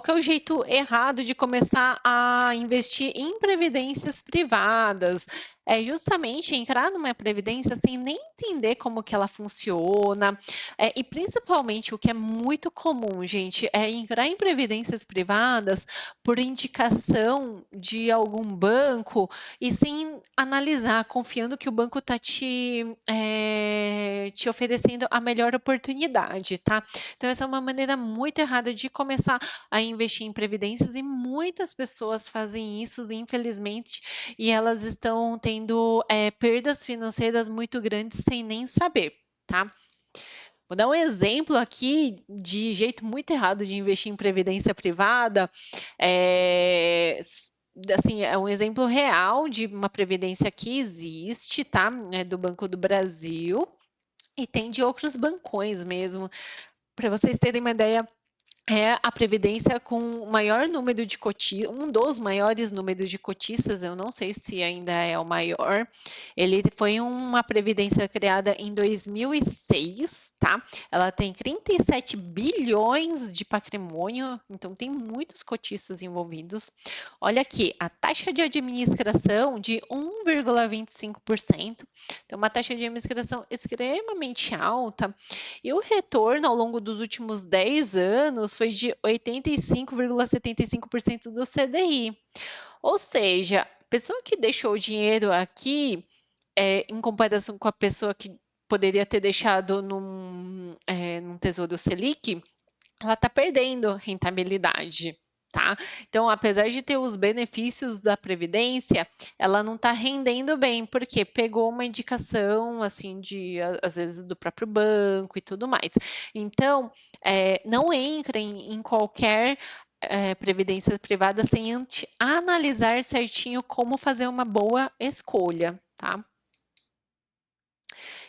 que é o jeito errado de começar a investir em previdências privadas? É justamente entrar numa previdência sem nem entender como que ela funciona, e principalmente o que é muito comum, gente, é entrar em previdências privadas por indicação de algum banco e sem analisar, confiando que o banco está te oferecendo a melhor oportunidade, tá. Então essa é uma maneira muito errada de começar a investir em previdências e muitas pessoas fazem isso, infelizmente, e elas estão tendo, perdas financeiras muito grandes sem nem saber, tá. Vou dar um exemplo aqui de jeito muito errado de investir em previdência privada, assim, é um exemplo real de uma previdência que existe, tá, do Banco do Brasil, e tem de outros bancões mesmo. Para vocês terem uma ideia, é a previdência com o maior número de um dos maiores números de cotistas, eu não sei se ainda é o maior. Ele foi uma previdência criada em 2006, tá. Ela tem 37 bilhões de patrimônio, então tem muitos cotistas envolvidos. Olha aqui, a taxa de administração de 1,25%, então uma taxa de administração extremamente alta, e o retorno ao longo dos últimos 10 anos foi de 85,75% do CDI. Ou seja, a pessoa que deixou o dinheiro aqui, em comparação com a pessoa que poderia ter deixado num Tesouro Selic, ela está perdendo rentabilidade, tá? Então, apesar de ter os benefícios da previdência, ela não está rendendo bem, porque pegou uma indicação, assim, às vezes do próprio banco e tudo mais. Então, não entrem em qualquer previdência privada sem antes analisar certinho como fazer uma boa escolha, tá?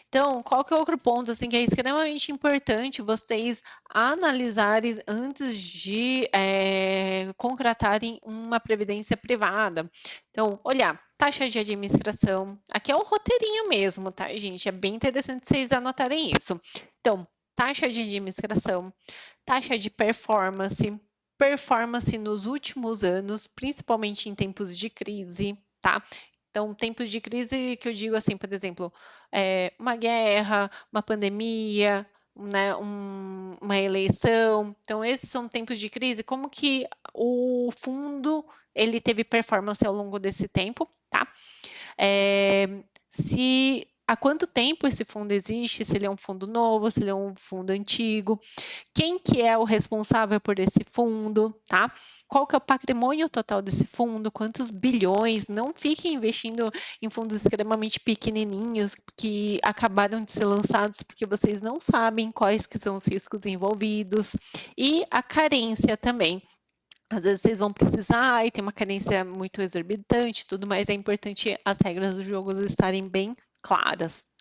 Então, qual que é outro ponto, assim, que é extremamente importante vocês analisarem antes de, contratarem uma previdência privada? Então, olhar taxa de administração, aqui é um roteirinho mesmo, tá, gente? É bem interessante vocês anotarem isso. Então, taxa de administração, taxa de performance, performance nos últimos anos, principalmente em tempos de crise, tá? Então, tempos de crise que eu digo assim, por exemplo, uma guerra, uma pandemia, né, uma eleição. Então, esses são tempos de crise. Como que o fundo ele teve performance ao longo desse tempo, tá? Se há quanto tempo esse fundo existe, se ele é um fundo novo, se ele é um fundo antigo, quem que é o responsável por esse fundo, tá? Qual que é o patrimônio total desse fundo, quantos bilhões, não fiquem investindo em fundos extremamente pequenininhos que acabaram de ser lançados porque vocês não sabem quais que são os riscos envolvidos e a carência também. Às vezes vocês vão precisar e tem uma carência muito exorbitante, tudo mais, é importante as regras do jogo estarem bem claras,